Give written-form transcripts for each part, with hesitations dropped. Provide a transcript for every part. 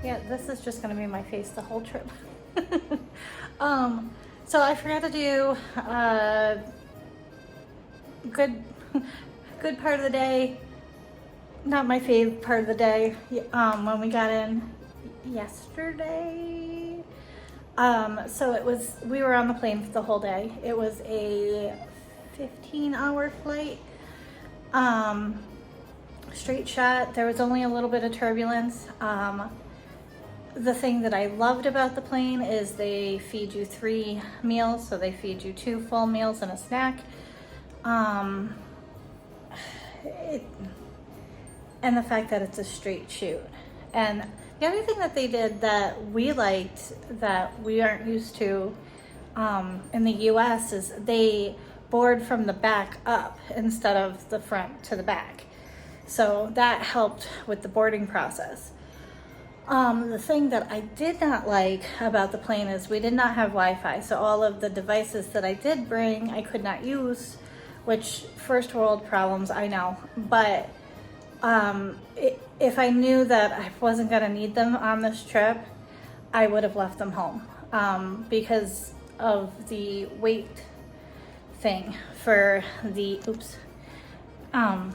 Yeah, this is just gonna be my face the whole trip. So I forgot to do good good part of the day. Not my fave part of the day. When we got in yesterday. So we were on the plane for the whole day. It was a 15-hour flight. Straight shot. There was only a little bit of turbulence. The thing that I loved about the plane is they feed you 3 meals, so they feed you 2 full meals and a snack. And the fact that it's a straight shoot. And the other thing that they did that we liked that we aren't used to in the US is they board from the back up instead of the front to the back. So that helped with the boarding process. The thing that I did not like about the plane is we did not have Wi-Fi. So all of the devices that I did bring, I could not use, which first world problems, I know. But if I knew that I wasn't gonna need them on this trip, I would have left them home because of the weight thing for the,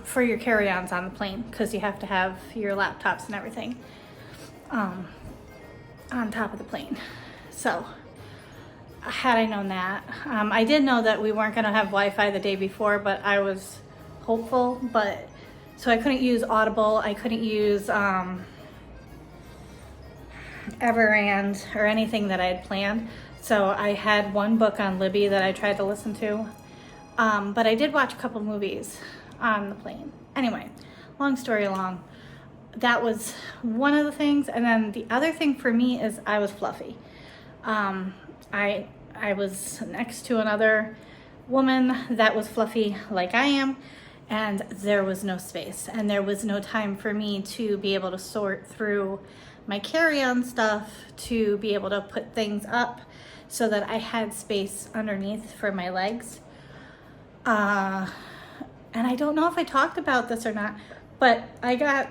for your carry-ons on the plane, because you have to have your laptops and everything on top of the plane. So had I known that, I did know that we weren't gonna have Wi-Fi the day before, but I was hopeful. But so I couldn't use Audible, I couldn't use Everand or anything that I had planned. So I had one book on Libby that I tried to listen to, but I did watch a couple movies on the plane. Anyway, long story long, that was one of the things. And then the other thing for me is I was fluffy. I was next to another woman that was fluffy like I am, and there was no space and there was no time for me to be able to sort through my carry-on stuff to be able to put things up so that I had space underneath for my legs. And I don't know if I talked about this or not, but I got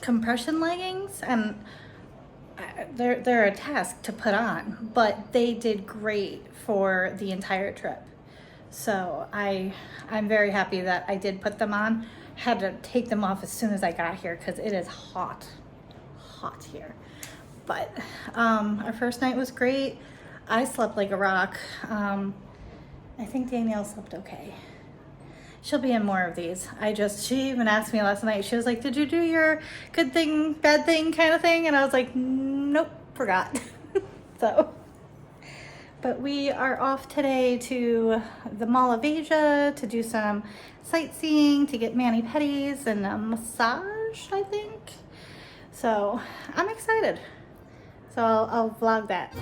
compression leggings, and they're a task to put on, but they did great for the entire trip. So I'm very happy that I did put them on. Had to take them off as soon as I got here because it is hot here. But our first night was great. I slept like a rock. I think Danielle slept okay. She'll be in more of these. She even asked me last night, she was like, did you do your good thing, bad thing kind of thing? And I was like, nope, forgot. So, but we are off today to the Mall of Asia to do some sightseeing, to get mani-pedis and a massage, I think. So I'm excited. So I'll vlog that.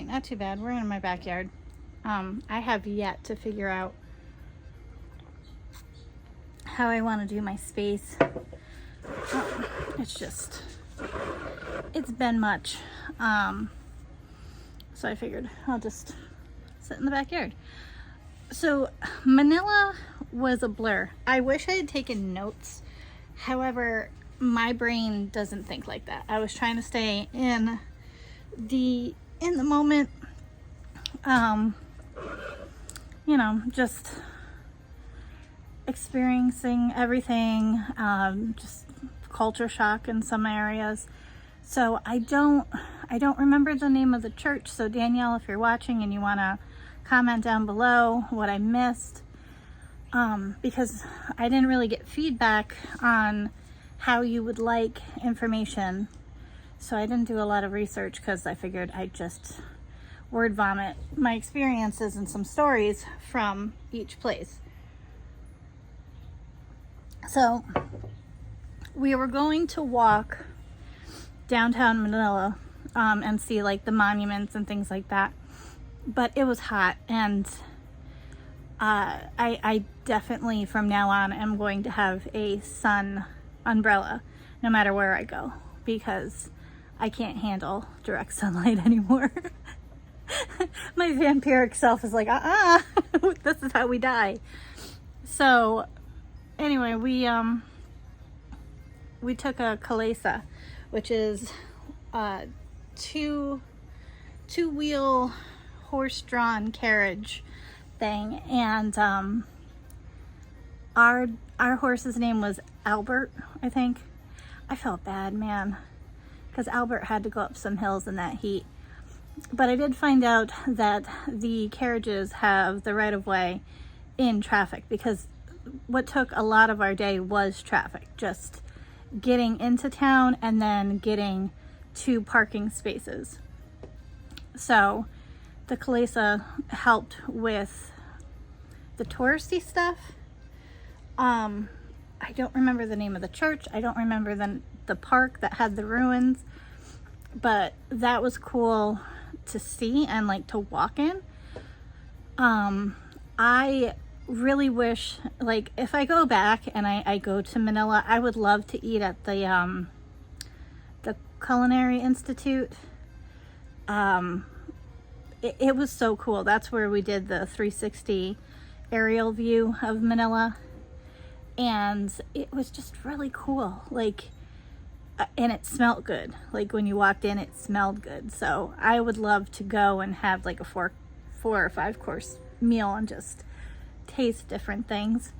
right, not too bad. We're in my backyard. I have yet to figure out how I want to do my space. It's been much. So I figured I'll just sit in the backyard. So Manila was a blur. I wish I had taken notes. However, my brain doesn't think like that. I was trying to stay in the moment, you know, just experiencing everything, just culture shock in some areas. So I don't remember the name of the church. So Danielle, if you're watching and you want to comment down below what I missed, because I didn't really get feedback on how you would like information. So I didn't do a lot of research because I figured I'd just word vomit my experiences and some stories from each place. So we were going to walk downtown Manila and see like the monuments and things like that, but it was hot, and I definitely from now on am going to have a sun umbrella no matter where I go, because I can't handle direct sunlight anymore. My vampiric self is like, this is how we die. So anyway, we took a kalesa, which is a two-wheel horse-drawn carriage thing, and our horse's name was Albert, I think. I felt bad, man, because Albert had to go up some hills in that heat. But I did find out that the carriages have the right-of-way in traffic, because what took a lot of our day was traffic, just getting into town and then getting to parking spaces. So the kalesa helped with the touristy stuff. I don't remember the name of the church. I don't remember the park that had the ruins, but that was cool to see and like to walk in. I really wish, like, if I go back and I go to Manila, I would love to eat at the Culinary Institute. It was so cool. That's where we did the 360 aerial view of Manila, and it was just really cool. Like, and it smelled good. Like when you walked in, it smelled good. So I would love to go and have like a four or 5 course meal and just taste different things.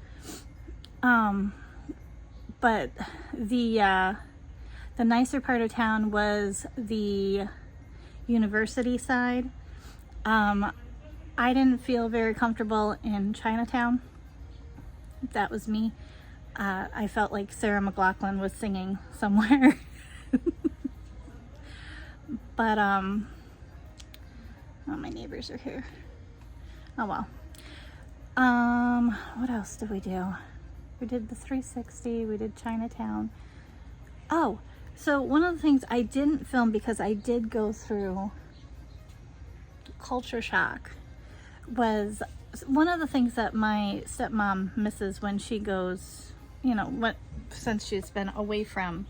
But the nicer part of town was the university side. I didn't feel very comfortable in Chinatown. That was me. I felt like Sarah McLachlan was singing somewhere. But oh, my neighbors are here. Oh well. What else did we do? We did the 360, we did Chinatown. Oh, so one of the things I didn't film, because I did go through culture shock, was one of the things that my stepmom misses when she goes, you know, since she's been away from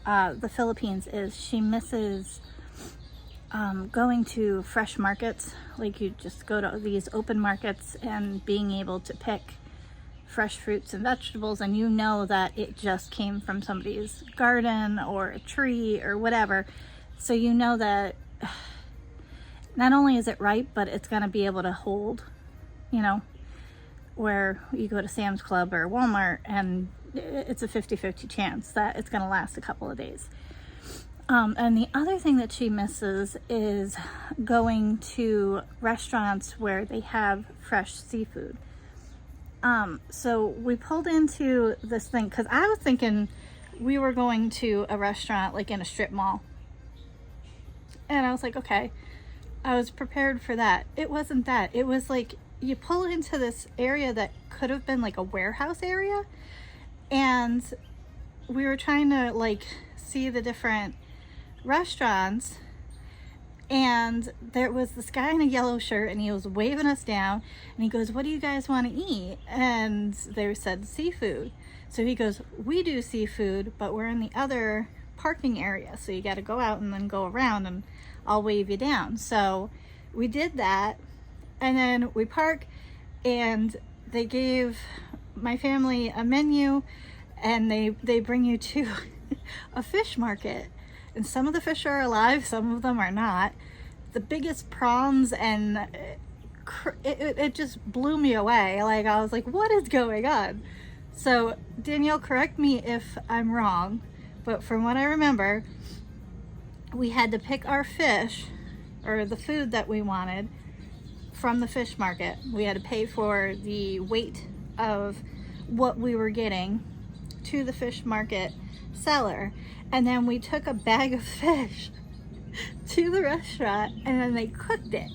the Philippines, is she misses going to fresh markets. Like, you just go to these open markets and being able to pick fresh fruits and vegetables, and you know that it just came from somebody's garden or a tree or whatever. So you know that not only is it ripe, but it's going to be able to hold, you know, where you go to Sam's Club or Walmart and it's a 50-50 chance that it's going to last a couple of days. And the other thing that she misses is going to restaurants where they have fresh seafood. So we pulled into this thing, because I was thinking we were going to a restaurant like in a strip mall. And I was like, okay, I was prepared for that. It wasn't that. It was like you pull into this area that could have been like a warehouse area. And we were trying to like see the different restaurants, And there was this guy in a yellow shirt, and he was waving us down, and he goes, "What do you guys want to eat?" And they said seafood. So he goes, "We do seafood, but we're in the other parking area, so you got to go out and then go around, and I'll wave you down." So we did that, and then we park, and they gave my family a menu, and they bring you to a fish market. And some of the fish are alive, some of them are not. The biggest prawns, and it just blew me away. Like, I was like, what is going on? So Danielle, correct me if I'm wrong, but from what I remember, we had to pick our fish, or the food that we wanted, from the fish market. We had to pay for the weight of what we were getting to the fish market seller, and then we took a bag of fish to the restaurant, and then they cooked it.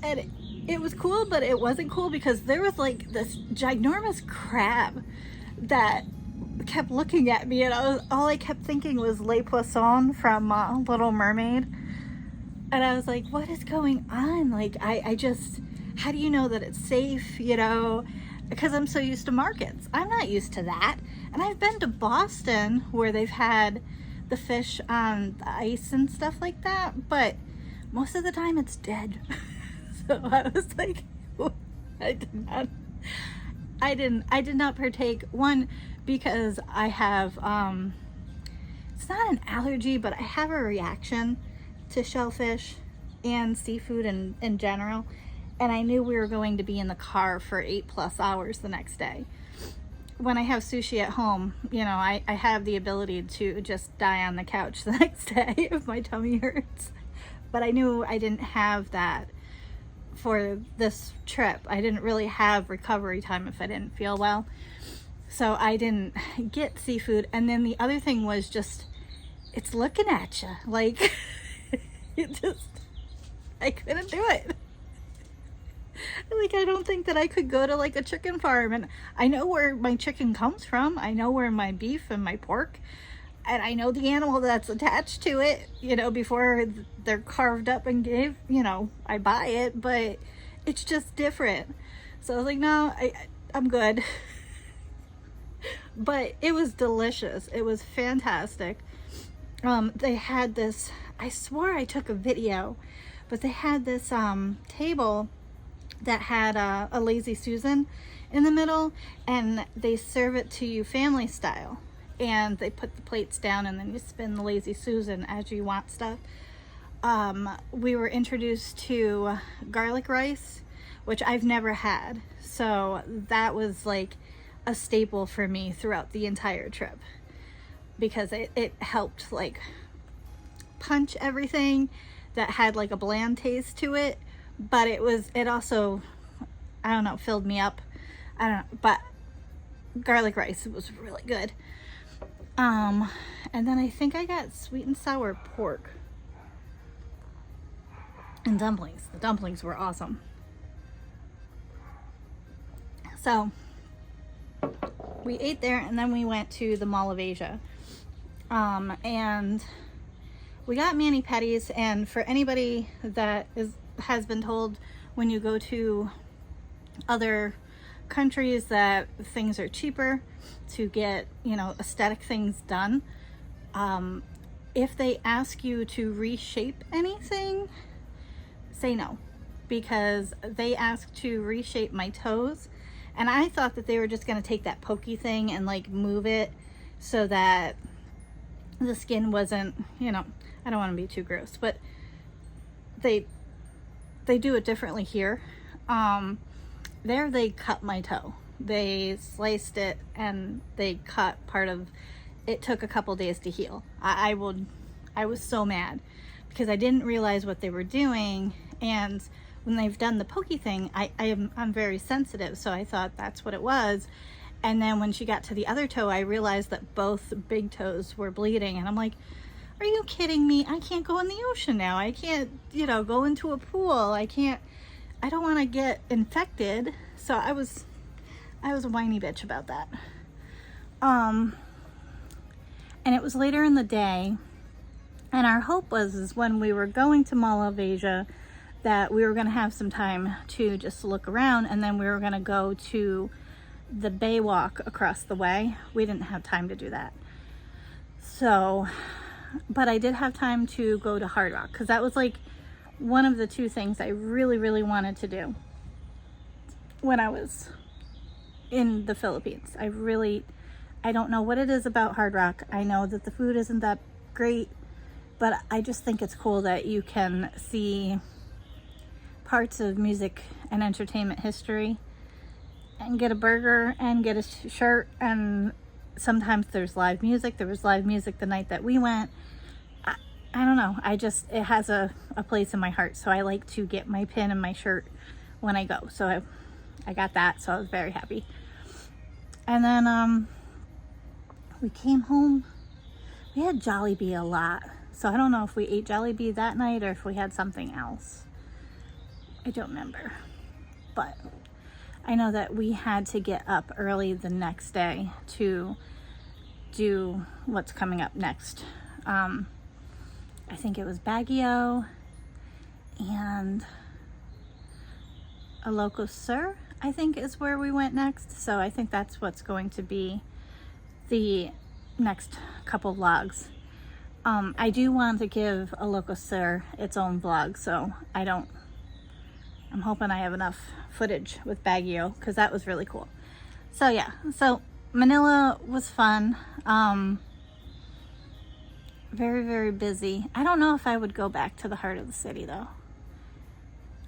And it was cool, but it wasn't cool, because there was like this ginormous crab that kept looking at me, and all I kept thinking was Le Poisson from Little Mermaid. And I was like, what is going on? Like, I just, how do you know that it's safe, you know? Because I'm so used to markets. I'm not used to that. And I've been to Boston where they've had the fish on the ice and stuff like that, but most of the time it's dead. So I was like, I did not partake. One, because I have, it's not an allergy, but I have a reaction to shellfish and seafood in general. And I knew we were going to be in the car for 8+ hours the next day. When I have sushi at home, you know, I have the ability to just die on the couch the next day if my tummy hurts. But I knew I didn't have that for this trip. I didn't really have recovery time if I didn't feel well. So I didn't get seafood. And then the other thing was just, it's looking at you. Like, I couldn't do it. Like, I don't think that I could go to like a chicken farm, and I know where my chicken comes from. I know where my beef and my pork, and I know the animal that's attached to it, you know, before they're carved up and gave, you know, I buy it, but it's just different. So I was like, no, I'm good. But it was delicious. It was fantastic. They had this, I swore I took a video, but they had this table that had a Lazy Susan in the middle, and they serve it to you family style. And they put the plates down, and then you spin the Lazy Susan as you want stuff. We were introduced to garlic rice, which I've never had. So that was like a staple for me throughout the entire trip, because it helped like punch everything that had like a bland taste to it. But it also, I don't know, filled me up. I don't know, but garlic rice was really good. And then I think I got sweet and sour pork and dumplings. The dumplings were awesome. So we ate there, and then we went to the Mall of Asia. And we got mani-pedis, and for anybody that has been told when you go to other countries that things are cheaper to get, you know, aesthetic things done, if they ask you to reshape anything, say no, because they asked to reshape my toes, and I thought that they were just going to take that pokey thing and like move it so that the skin wasn't, you know, I don't want to be too gross, but they do it differently here. There they cut my toe. They sliced it and they cut part of it. Took a couple days to heal. I was so mad because I didn't realize what they were doing, and when they've done the pokey thing, I'm very sensitive, so I thought that's what it was. And then when she got to the other toe, I realized that both big toes were bleeding, and I'm like, are you kidding me? I can't go in the ocean now. I can't, you know, go into a pool. I don't want to get infected. So I was a whiny bitch about that. And it was later in the day, And our hope was is when we were going to Mall of Asia that we were going to have some time to just look around, and then we were going to go to the Bay Walk across the way. We didn't have time to do that. So, but I did have time to go to Hard Rock, because that was like one of the two things I really, really wanted to do when I was in the Philippines. I don't know what it is about Hard Rock. I know that the food isn't that great, but I just think it's cool that you can see parts of music and entertainment history and get a burger and get a shirt, and sometimes there's live music. There was live music the night that we went. I don't know. It has a place in my heart. So I like to get my pin and my shirt when I go. So I got that. So I was very happy. And then we came home. We had Jollibee a lot. So I don't know if we ate Jollibee that night or if we had something else. I don't remember. But I know that we had to get up early the next day to do what's coming up next. I think it was Baguio and a Loco Sur, I think is where we went next. So I think that's what's going to be the next couple vlogs. I do want to give a Loco Sur its own vlog, so I'm hoping I have enough footage with Baguio, because that was really cool. So yeah, so Manila was fun. Very, very busy. I don't know if I would go back to the heart of the city though.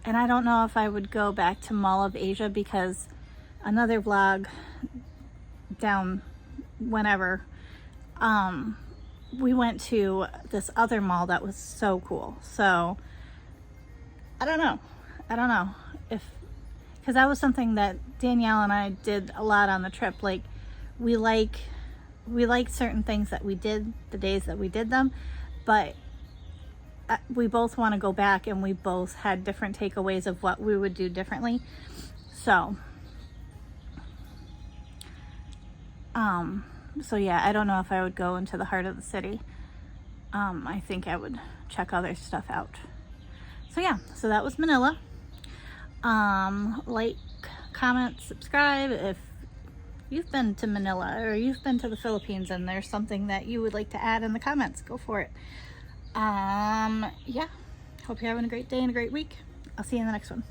And I don't know if I would go back to Mall of Asia, because another vlog down whenever, we went to this other mall that was so cool. So I don't know because that was something that Danielle and I did a lot on the trip. Like we like certain things that we did the days that we did them, but we both want to go back, and we both had different takeaways of what we would do differently. So yeah, I don't know if I would go into the heart of the city. I think I would check other stuff out. So yeah, so that was Manila. Like, comment, subscribe if you've been to Manila or you've been to the Philippines and there's something that you would like to add in the comments. Go for it. Yeah, hope you're having a great day and a great week. I'll see you in the next one.